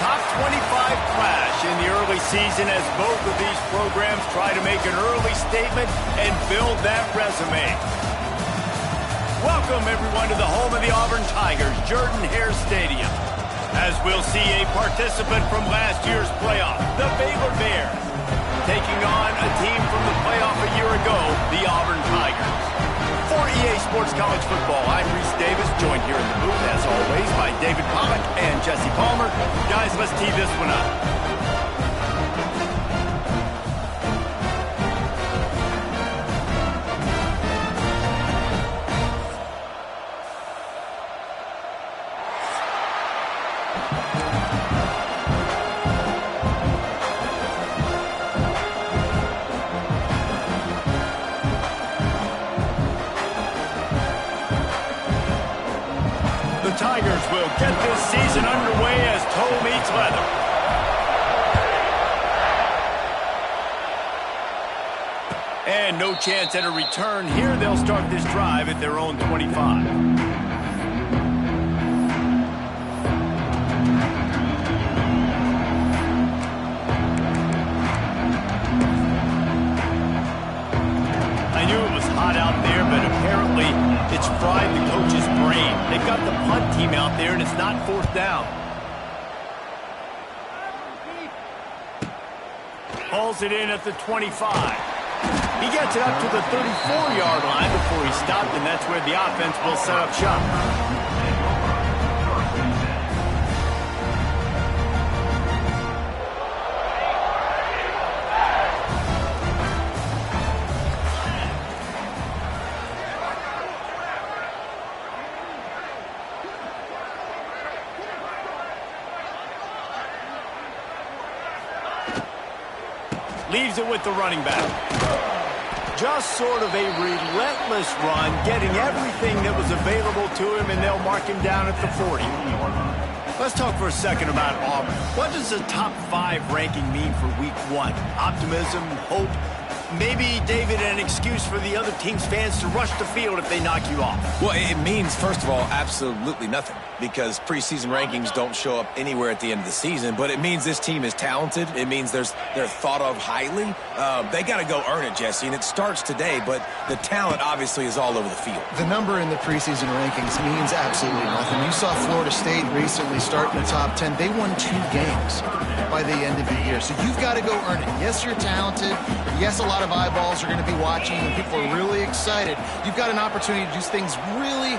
top 25 clash in the early season as both of these programs try to make an early statement and build that resume. Welcome, everyone, to the home of the Auburn Tigers, Jordan-Hare Stadium, as we'll see a participant from last year's playoff, the Baylor Bears, taking on a team from the playoff a year ago, the Auburn Tigers. For EA Sports College Football, I'm Reese Davis, joined here in the booth, as always, by David Pollack and Jesse Palmer. Guys, let's tee this one up. The Tigers will get this season underway as toe meets leather. And no chance at a return here. They'll start this drive at their own 25. I knew it was hot out there, but apparently it's fried the coach's brain. They've got the punt team out there, and it's not fourth down. Hauls it in at the 25. He gets it up to the 34-yard line before he stopped, and that's where the offense will set up shop. Leaves it with the running back. Just sort of a relentless run, getting everything that was available to him, and they'll mark him down at the 40. Let's talk for a second about Auburn. What does the top 5 ranking mean for week 1? Optimism, hope, maybe, David, an excuse for the other team's fans to rush the field if they knock you off? Well, it means, first of all, absolutely nothing, because preseason rankings don't show up anywhere at the end of the season, but it means this team is talented. It means they're thought of highly. They got to go earn it, Jesse, and it starts today, but the talent obviously is all over the field. The number in the preseason rankings means absolutely nothing. You saw Florida State recently start in the top 10. They won 2 games by the end of the year, so you've got to go earn it. Yes, you're talented. Yes, a lot of eyeballs are going to be watching, and people are really excited. You've got an opportunity to do things really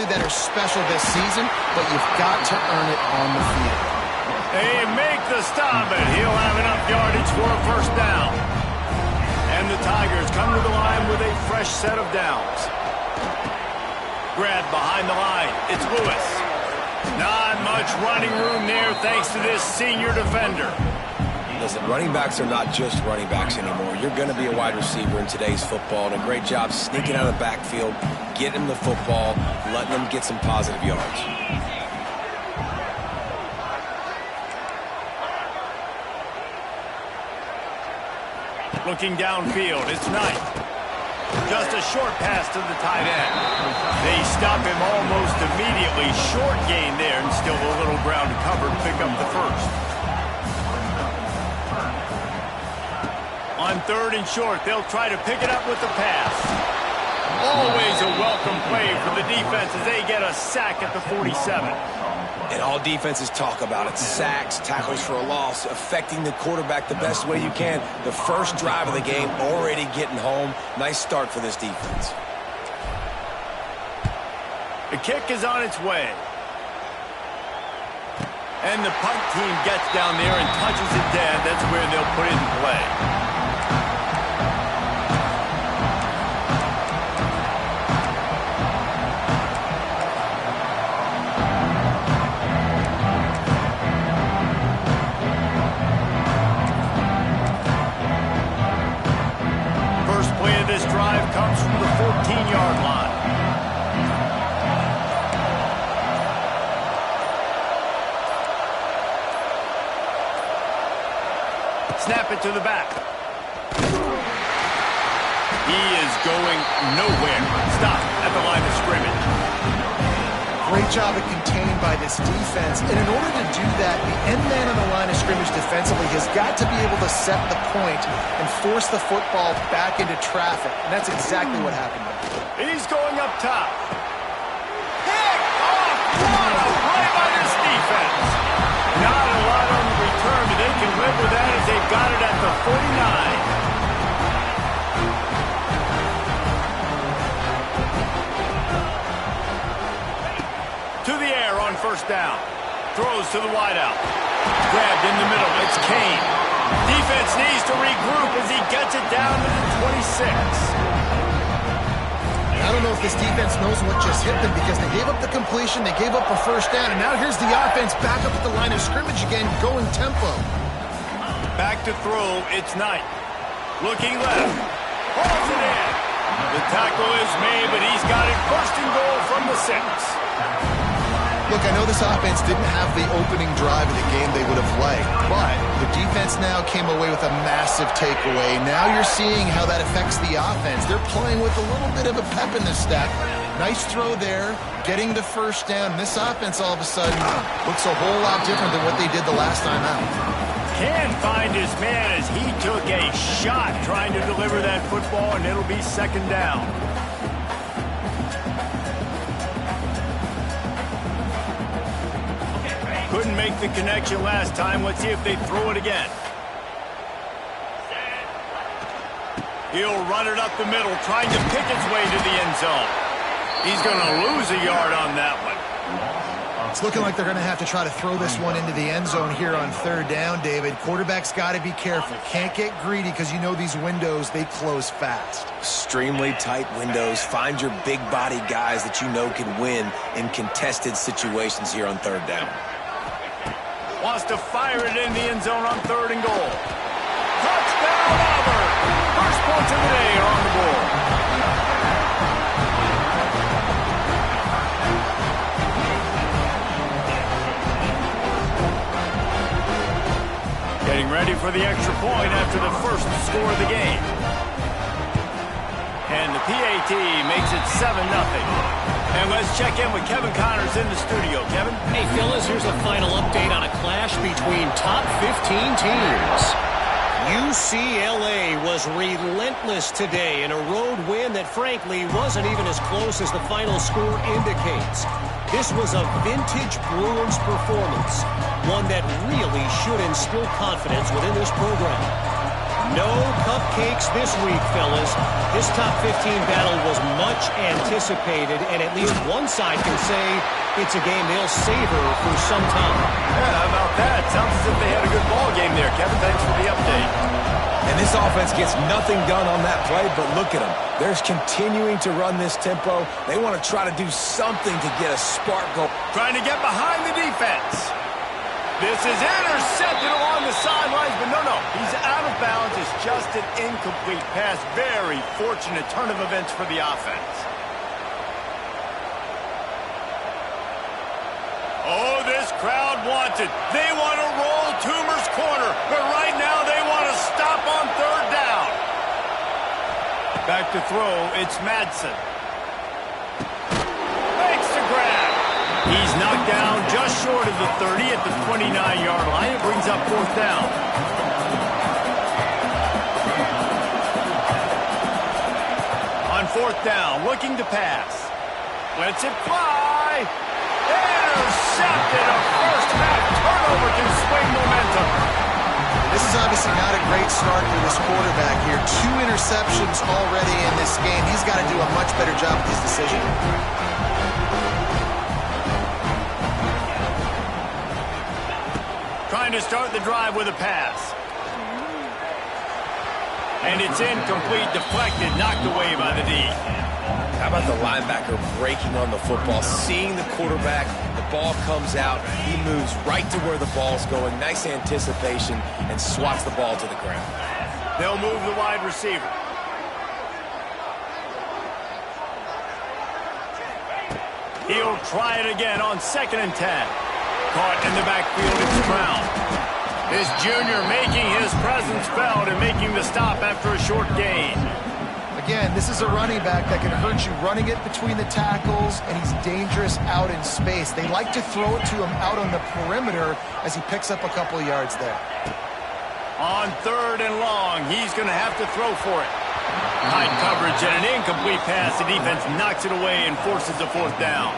that are special this season, but you've got to earn it on the field. They make the stop, and he'll have enough yardage for a first down. And the Tigers come to the line with a fresh set of downs. Grabbed behind the line. It's Lewis. Not much running room there thanks to this senior defender. Listen, running backs are not just running backs anymore. You're going to be a wide receiver in today's football, and a great job sneaking out of the backfield, getting them the football, letting them get some positive yards. Looking downfield, it's Knight. Just a short pass to the tight end. They stop him almost immediately. Short gain there, and still a little ground to cover to pick up the first. On 3rd and short, they'll try to pick it up with the pass. Always a welcome play for the defense as they get a sack at the 47. And all defenses talk about it. Sacks, tackles for a loss, affecting the quarterback the best way you can. The first drive of the game, already getting home. Nice start for this defense. The kick is on its way. And the punt team gets down there and touches it dead. That's where they'll put it in play. This drive comes from the 14-yard line. Snap it to the back. He is going nowhere. Stop at the line of scrimmage. Great job of contained by this defense. And in order to do that, the end man on the line of scrimmage defensively has got to be able to set the point and force the football back into traffic. And that's exactly what happened there. He's going up top. Pick off! What a play by this defense. Not a lot on the return, but they can live with that as they've got it at the 49. To the air on first down. Throws to the wideout. Grabbed in the middle. It's Kane. Defense needs to regroup as he gets it down to the 26. I don't know if this defense knows what just hit them because they gave up the completion, they gave up a first down, and now here's the offense back up at the line of scrimmage again, going tempo. Back to throw, it's Knight. Looking left. Pulls it in. The tackle is made, but he's got it first and goal from the 6. Look, I know this offense didn't have the opening drive of the game they would have liked, but the defense now came away with a massive takeaway. Now you're seeing how that affects the offense. They're playing with a little bit of a pep in the step. Nice throw there, getting the first down. This offense all of a sudden looks a whole lot different than what they did the last time out. Can find his man as he took a shot trying to deliver that football, and it'll be second down. Couldn't make the connection last time. Let's see if they throw it again. He'll run it up the middle, trying to pick its way to the end zone. He's going to lose a yard on that one. It's looking like they're going to have to try to throw this one into the end zone here on third down, David. Quarterback's got to be careful. Can't get greedy because you know these windows, they close fast. Extremely tight windows. Find your big body guys that you know can win in contested situations here on third down. Wants to fire it in the end zone on third and goal. Touchdown, Auburn! First points of the day are on the board. Getting ready for the extra point after the first score of the game. And the PAT makes it 7-0. And let's check in with Kevin Connors in the studio. Kevin? Hey, fellas, here's a final update on a clash between top 15 teams. UCLA was relentless today in a road win that, frankly, wasn't even as close as the final score indicates. This was a vintage Bruins performance, one that really should instill confidence within this program. No cupcakes this week, fellas. This top 15 battle was much anticipated, and at least one side can say it's a game they'll savor for some time. Yeah, how about that? Sounds as if they had a good ball game there. Kevin, thanks for the update. And this offense gets nothing done on that play, but look at them. They're continuing to run this tempo. They want to try to do something to get a spark going. Trying to get behind the defense. This is intercepted along the sidelines, but no, he's out of bounds. It's just an incomplete pass. Very fortunate turn of events for the offense. Oh, this crowd wants it. They want to roll Toomer's corner, but right now they want to stop on third down. Back to throw, it's Madsen. Makes the grab. He's knocked down just short of the 30 at the 29-yard line. It brings up fourth down. On fourth down, looking to pass. Lets it fly. Intercepted. A first-half turnover can swing momentum. This is obviously not a great start for this quarterback here. 2 interceptions already in this game. He's got to do a much better job with his decision. Trying to start the drive with a pass. And it's incomplete, deflected, knocked away by the D. How about the linebacker breaking on the football, seeing the quarterback, the ball comes out, he moves right to where the ball's going, nice anticipation, and swats the ball to the ground. They'll move the wide receiver. He'll try it again on 2nd and 10. Caught in the backfield, it's Brown. This junior making his presence felt and making the stop after a short gain. Again, this is a running back that can hurt you running it between the tackles, and he's dangerous out in space. They like to throw it to him out on the perimeter as he picks up a couple of yards there. On 3rd and long, he's going to have to throw for it. Tight coverage and an incomplete pass. The defense knocks it away and forces a 4th down.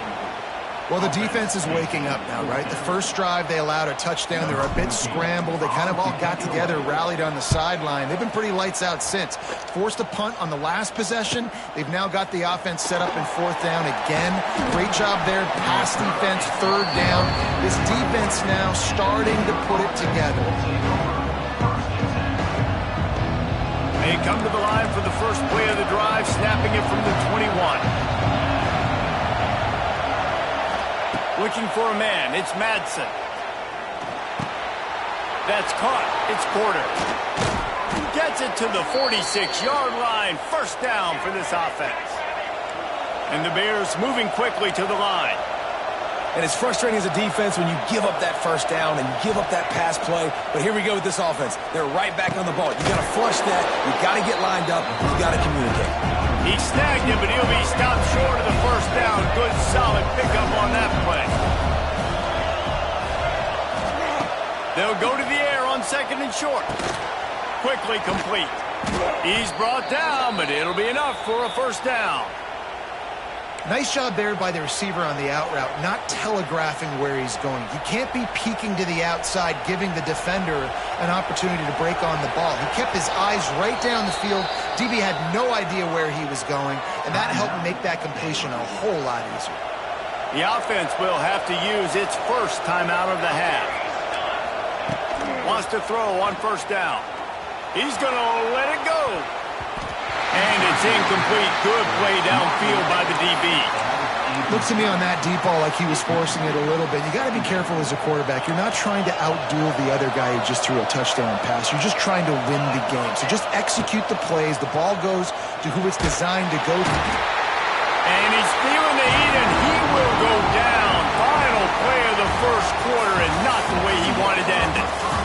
Well, the defense is waking up now, right? The first drive, they allowed a touchdown. They were a bit scrambled. They kind of all got together, rallied on the sideline. They've been pretty lights out since. Forced a punt on the last possession. They've now got the offense set up in 4th down again. Great job there. Pass defense, 3rd down. This defense now starting to put it together. They come to the line for the first play of the drive, snapping it from the 21. Looking for a man. It's Madsen. That's caught. It's Porter. Gets it to the 46-yard line. 1st down for this offense. And the Bears moving quickly to the line. And it's frustrating as a defense when you give up that 1st down and you give up that pass play. But here we go with this offense. They're right back on the ball. You got to flush that. You got to get lined up. You got to communicate. He snagged him, but he'll be stopped short of the 1st down. Good, solid pickup on that play. They'll go to the air on 2nd and short. Quickly complete. He's brought down, but it'll be enough for a 1st down. Nice job there by the receiver on the out route, not telegraphing where he's going. You can't be peeking to the outside, giving the defender an opportunity to break on the ball. He kept his eyes right down the field. DB had no idea where he was going, and that helped make that completion a whole lot easier. The offense will have to use its first timeout of the half. Wants to throw on 1st down. He's going to let it go. And it's incomplete. Good play downfield by the DB. Looks to me on that deep ball like he was forcing it a little bit. You got to be careful as a quarterback. You're not trying to outduel the other guy who just threw a touchdown pass. You're just trying to win the game. So just execute the plays. The ball goes to who it's designed to go to. And he's feeling the heat, and he will go down. Final play of the 1st quarter, and not the way he wanted to end it.